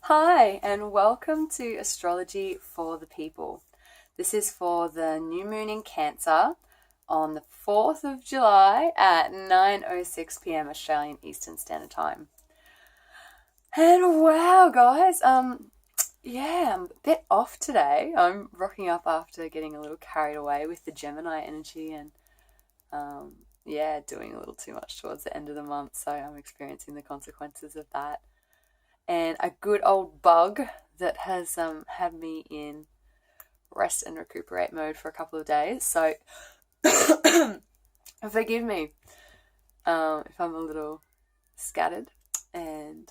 Hi, and welcome to Astrology for the People. This is for the new moon in Cancer on the 4th of July at 9:06 p.m. Australian Eastern Standard Time. And wow, guys, I'm a bit off today. I'm rocking up after getting a little carried away with the Gemini energy and doing a little too much towards the end of the month, so I'm experiencing the consequences of that. And a good old bug that has had me in rest and recuperate mode for a couple of days. So forgive me if I'm a little scattered and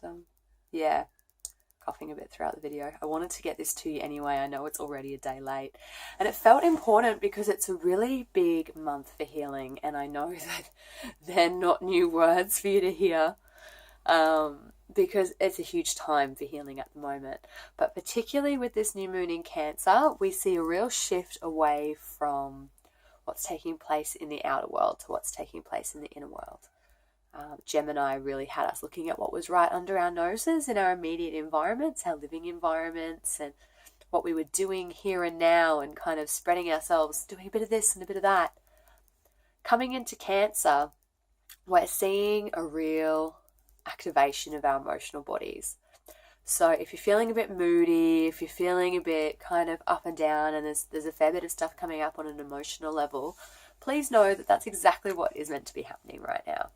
coughing a bit throughout the video. I wanted to get this to you anyway. I know it's already a day late, and it felt important because it's a really big month for healing, and I know that they're not new words for you to hear. Because it's a huge time for healing at the moment. But particularly with this new moon in Cancer, we see a real shift away from what's taking place in the outer world to what's taking place in the inner world. Gemini really had us looking at what was right under our noses in our immediate environments, our living environments, and what we were doing here and now, and kind of spreading ourselves, doing a bit of this and a bit of that. Coming into Cancer, we're seeing a real activation of our emotional bodies. So if you're feeling a bit moody, if you're feeling a bit kind of up and down, and there's a fair bit of stuff coming up on an emotional level, please know that that's exactly what is meant to be happening right now.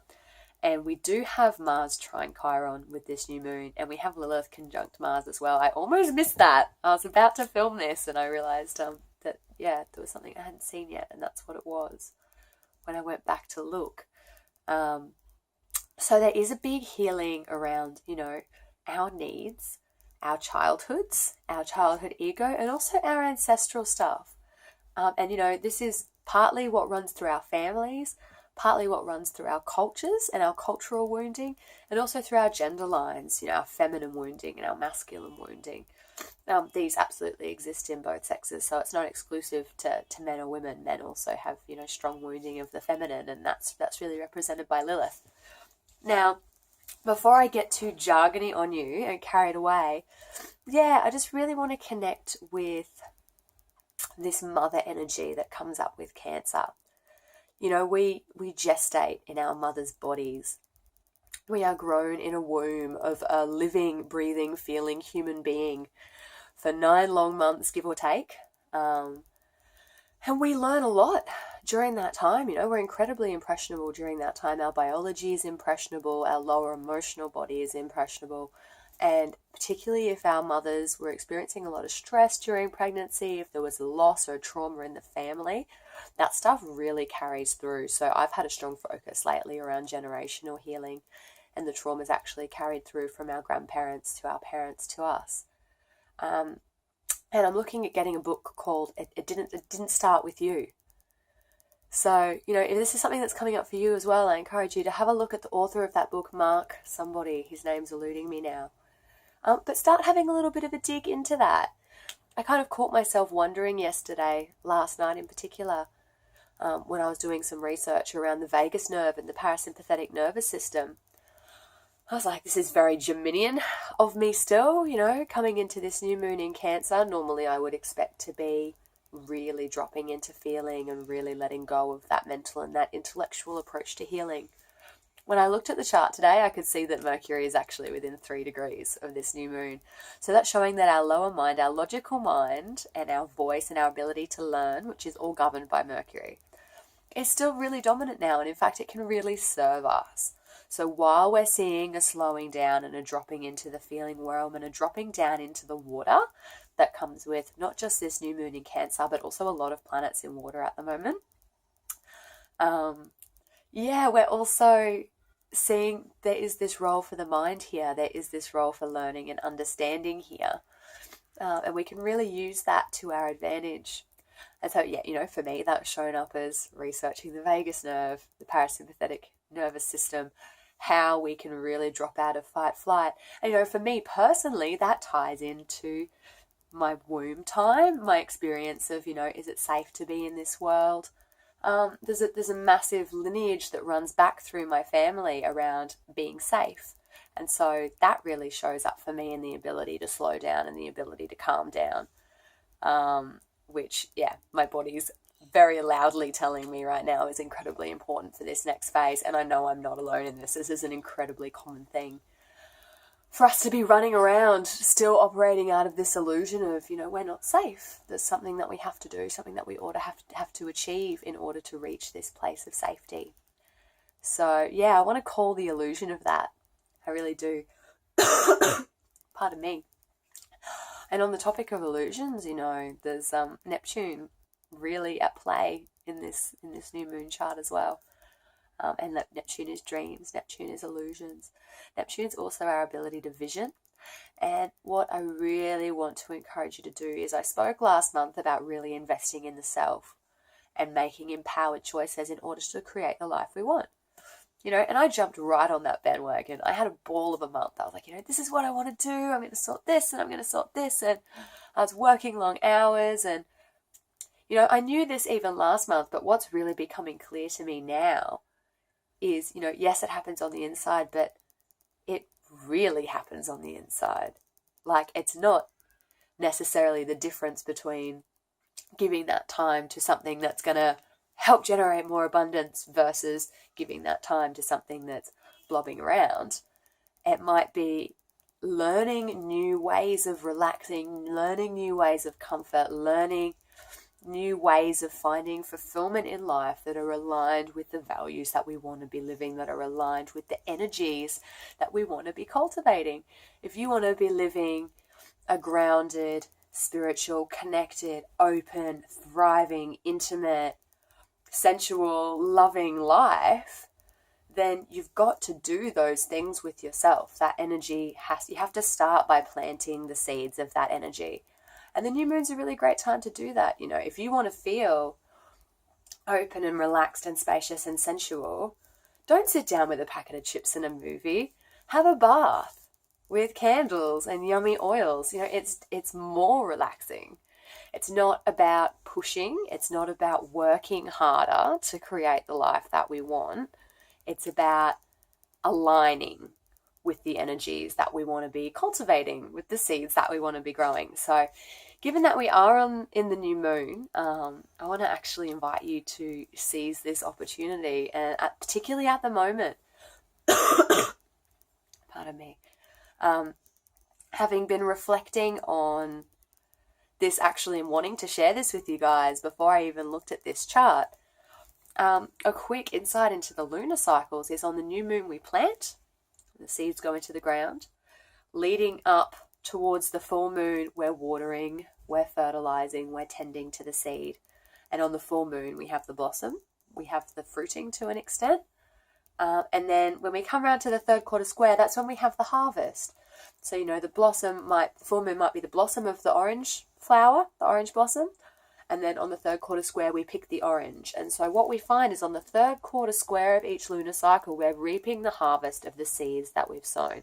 And we do have Mars trine Chiron with this new moon, and we have Lilith conjunct Mars as well. I almost missed that. I was about to film this and I realized that there was something I hadn't seen yet, and that's what it was when I went back to look. So there is a big healing around, our needs, our childhoods, our childhood ego, and also our ancestral stuff. This is partly what runs through our families, partly what runs through our cultures and our cultural wounding, and also through our gender lines, our feminine wounding and our masculine wounding. These absolutely exist in both sexes, so it's not exclusive to men or women. Men also have, strong wounding of the feminine, and that's really represented by Lilith. Now, before I get too jargony on you and carried away, I just really want to connect with this mother energy that comes up with Cancer. We gestate in our mother's bodies. We are grown in a womb of a living, breathing, feeling human being for 9 long months, give or take. And we learn a lot during that time. We're incredibly impressionable during that time. Our biology is impressionable. Our lower emotional body is impressionable. And particularly if our mothers were experiencing a lot of stress during pregnancy, if there was a loss or a trauma in the family, that stuff really carries through. So I've had a strong focus lately around generational healing, and the trauma is actually carried through from our grandparents to our parents to us. And I'm looking at getting a book called It Didn't Start With You. So, if this is something that's coming up for you as well, I encourage you to have a look at the author of that book, Mark somebody. His name's eluding me now. But start having a little bit of a dig into that. I kind of caught myself wondering yesterday, last night in particular, when I was doing some research around the vagus nerve and the parasympathetic nervous system. I was like, this is very Geminian of me still, coming into this new moon in Cancer. Normally I would expect to be really dropping into feeling and really letting go of that mental and that intellectual approach to healing. When I looked at the chart today, I could see that Mercury is actually within 3 degrees of this new moon. So that's showing that our lower mind, our logical mind, and our voice and our ability to learn, which is all governed by Mercury, is still really dominant now. And in fact, it can really serve us. So while we're seeing a slowing down and a dropping into the feeling realm and a dropping down into the water that comes with not just this new moon in Cancer, but also a lot of planets in water at the moment. We're also seeing there is this role for the mind here. There is this role for learning and understanding here. And we can really use that to our advantage. And so, for me, that's shown up as researching the vagus nerve, the parasympathetic nervous system, how we can really drop out of fight flight. And for me personally, that ties into my womb time, my experience of, is it safe to be in this world? There's a massive lineage that runs back through my family around being safe, And so that really shows up for me in the ability to slow down and the ability to calm down, which, yeah, my body's very loudly telling me right now is incredibly important for this next phase. And I know I'm not alone in this. This is an incredibly common thing for us to be running around, still operating out of this illusion of, we're not safe. There's something that we have to do, something that we ought to have to achieve in order to reach this place of safety. So, yeah, I want to call the illusion of that. I really do. Pardon me. And on the topic of illusions, there's Neptune really at play in this new moon chart as well. And Neptune is dreams, Neptune is illusions. Neptune is also our ability to vision. And what I really want to encourage you to do is, I spoke last month about really investing in the self and making empowered choices in order to create the life we want. And I jumped right on that bandwagon. I had a ball of a month. I was like, this is what I want to do. I'm going to sort this and I'm going to sort this. And I was working long hours. And, I knew this even last month, but what's really becoming clear to me now is, yes, it happens on the inside, but it really happens on the inside. Like, it's not necessarily the difference between giving that time to something that's going to help generate more abundance versus giving that time to something that's blobbing around. It might be learning new ways of relaxing, learning new ways of comfort, learning new ways of finding fulfillment in life that are aligned with the values that we want to be living, that are aligned with the energies that we want to be cultivating. If you want to be living a grounded, spiritual, connected, open, thriving, intimate, sensual, loving life, then you've got to do those things with yourself. That energy you have to start by planting the seeds of that energy. And the new moon's a really great time to do that. If you want to feel open and relaxed and spacious and sensual, don't sit down with a packet of chips and a movie. Have a bath with candles and yummy oils. It's more relaxing. It's not about pushing. It's not about working harder to create the life that we want. It's about aligning with the energies that we want to be cultivating, with the seeds that we want to be growing. So given that we are in the new moon, I want to actually invite you to seize this opportunity, and particularly at the moment, pardon me, having been reflecting on this actually and wanting to share this with you guys before I even looked at this chart, a quick insight into the lunar cycles is on the new moon we plant, the seeds go into the ground. Leading up towards the full moon, we're watering, we're fertilizing, we're tending to the seed. And on the full moon, we have the blossom, we have the fruiting to an extent. And then when we come around to the third quarter square, that's when we have the harvest. So, the full moon might be the blossom of the orange flower, the orange blossom. And then on the third quarter square, we pick the orange. And so what we find is on the third quarter square of each lunar cycle, we're reaping the harvest of the seeds that we've sown.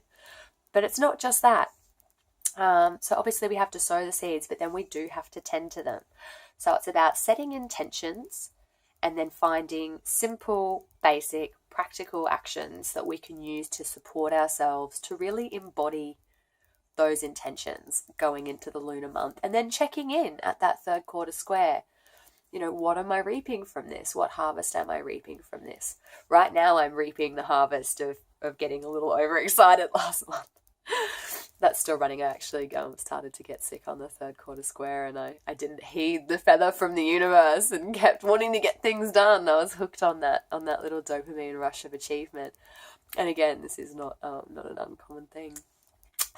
But it's not just that. So obviously we have to sow the seeds, but then we do have to tend to them. So it's about setting intentions and then finding simple, basic, practical actions that we can use to support ourselves to really embody those intentions going into the lunar month, and then checking in at that third quarter square. What am I reaping from this? What harvest am I reaping from this? Right now I'm reaping the harvest of getting a little overexcited last month. That's still running. I actually started to get sick on the third quarter square, and I didn't heed the feather from the universe and kept wanting to get things done. I was hooked on that little dopamine rush of achievement. And again, this is not an uncommon thing.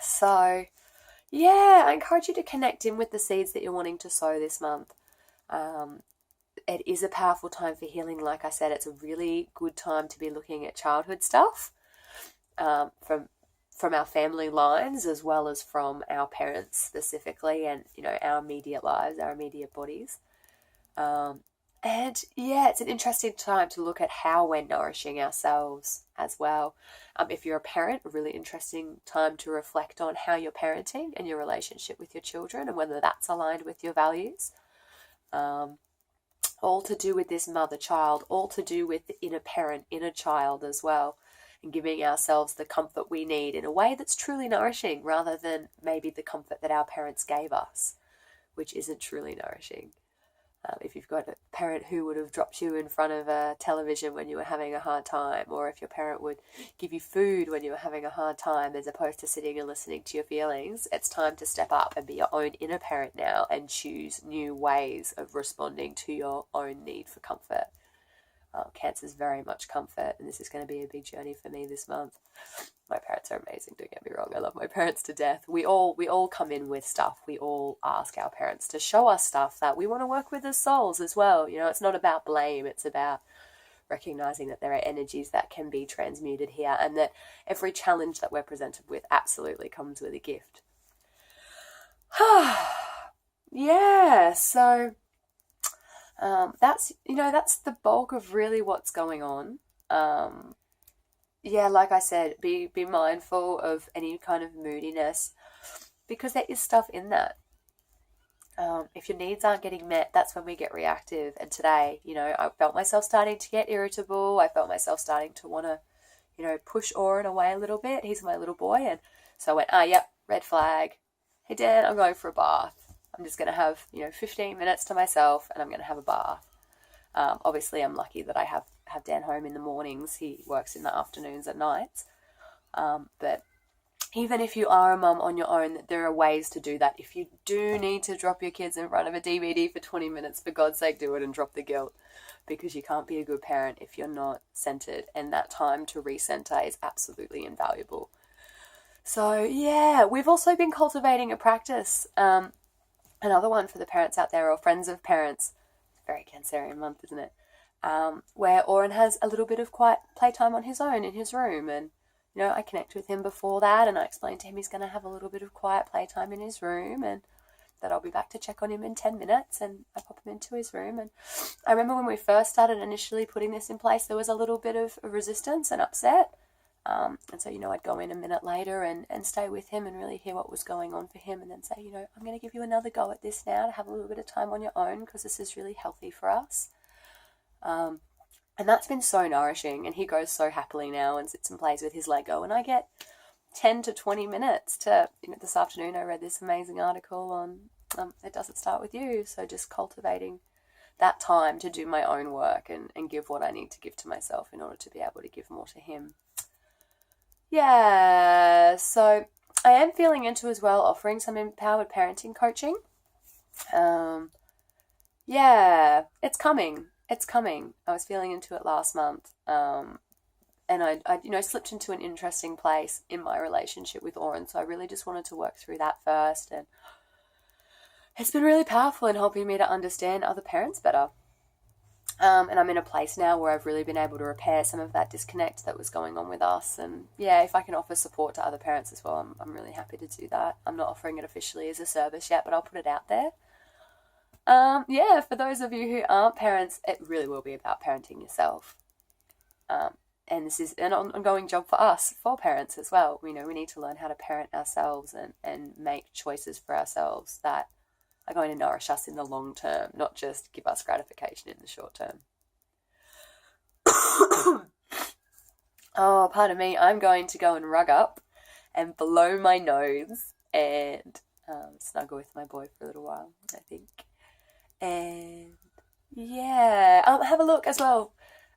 So, yeah, I encourage you to connect in with the seeds that you're wanting to sow this month. It is a powerful time for healing. Like I said, it's a really good time to be looking at childhood stuff from our family lines, as well as from our parents specifically, and our immediate lives, our immediate bodies. And yeah, it's an interesting time to look at how we're nourishing ourselves as well. If you're a parent, a really interesting time to reflect on how you're parenting and your relationship with your children and whether that's aligned with your values. All to do with this mother-child, all to do with the inner parent, inner child as well. and giving ourselves the comfort we need in a way that's truly nourishing, rather than maybe the comfort that our parents gave us, which isn't truly nourishing. If you've got a parent who would have dropped you in front of a television when you were having a hard time, or if your parent would give you food when you were having a hard time, as opposed to sitting and listening to your feelings, it's time to step up and be your own inner parent now and choose new ways of responding to your own need for comfort. Cancer is very much comfort, and this is going to be a big journey for me this month. My parents are amazing, don't get me wrong. I love my parents to death. We all come in with stuff. We all ask our parents to show us stuff that we want to work with as souls as well. It's not about blame. It's about recognizing that there are energies that can be transmuted here, and that every challenge that we're presented with absolutely comes with a gift. Yeah, so that's the bulk of really what's going on. Like I said, be mindful of any kind of moodiness, because there is stuff in that. If your needs aren't getting met, that's when we get reactive. And today, I felt myself starting to get irritable. I felt myself starting to want to, push Oren away a little bit. He's my little boy. And so I went, yep, red flag. Hey, Dan, I'm going for a bath. I'm just going to have, 15 minutes to myself, and I'm going to have a bath. Obviously, I'm lucky that I have Dan home in the mornings. He works in the afternoons and nights. But even if you are a mum on your own, there are ways to do that. If you do need to drop your kids in front of a DVD for 20 minutes, for God's sake, do it and drop the guilt, because you can't be a good parent if you're not centered, and that time to recenter is absolutely invaluable. So, yeah, we've also been cultivating a practice. Another one for the parents out there, or friends of parents. It's very Cancerian month, isn't it? Where Oren has a little bit of quiet playtime on his own in his room, and I connect with him before that, and I explain to him he's going to have a little bit of quiet playtime in his room, and that I'll be back to check on him in 10 minutes, and I pop him into his room. And I remember when we first started initially putting this in place, there was a little bit of resistance and upset. And so, I'd go in a minute later and stay with him and really hear what was going on for him, and then say, I'm going to give you another go at this now to have a little bit of time on your own, because this is really healthy for us. And that's been so nourishing, and he goes so happily now and sits and plays with his Lego, and I get 10 to 20 minutes to, this afternoon I read this amazing article on It Doesn't Start With You, so just cultivating that time to do my own work and give what I need to give to myself in order to be able to give more to him. Yeah, so I am feeling into as well offering some empowered parenting coaching. Yeah, it's coming. It's coming. I was feeling into it last month. And I slipped into an interesting place in my relationship with Oren. So I really just wanted to work through that first. And it's been really powerful in helping me to understand other parents better. And I'm in a place now where I've really been able to repair some of that disconnect that was going on with us. And yeah, if I can offer support to other parents as well, I'm really happy to do that. I'm not offering it officially as a service yet, but I'll put it out there. For those of you who aren't parents, it really will be about parenting yourself. And this is an ongoing job for us, for parents as well. We need to learn how to parent ourselves and make choices for ourselves that are going to nourish us in the long term, not just give us gratification in the short term. Oh, pardon me. I'm going to go and rug up and blow my nose and snuggle with my boy for a little while, I think. And yeah, have a look as well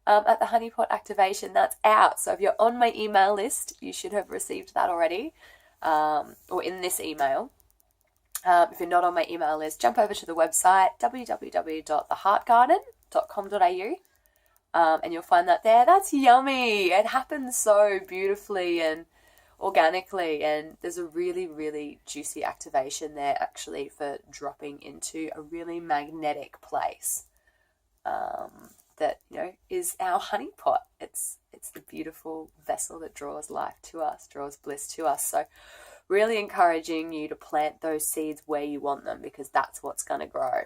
at the Honeypot activation. That's out. So if you're on my email list, you should have received that already, or in this email. If you're not on my email list, jump over to the website www.theheartgarden.com.au, and you'll find that there. That's yummy. It happens so beautifully and organically, and there's a really, really juicy activation there actually for dropping into a really magnetic place that is our honeypot. It's the beautiful vessel that draws life to us, draws bliss to us. So really encouraging you to plant those seeds where you want them, because that's what's going to grow.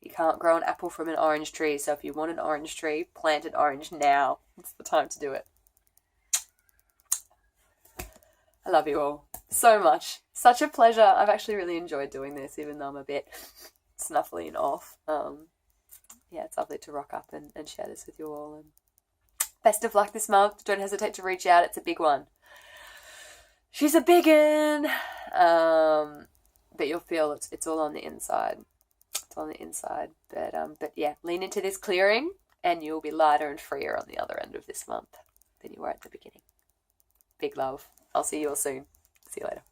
You can't grow an apple from an orange tree, so if you want an orange tree, plant an orange now. It's the time to do it. I love you all so much. Such a pleasure. I've actually really enjoyed doing this, even though I'm a bit snuffly and off. It's lovely to rock up and share this with you all. And Best of luck this month. Don't hesitate to reach out. It's a big one. She's a big one. But you'll feel it's all on the inside. It's on the inside. But yeah, lean into this clearing and you'll be lighter and freer on the other end of this month than you were at the beginning. Big love. I'll see you all soon. See you later.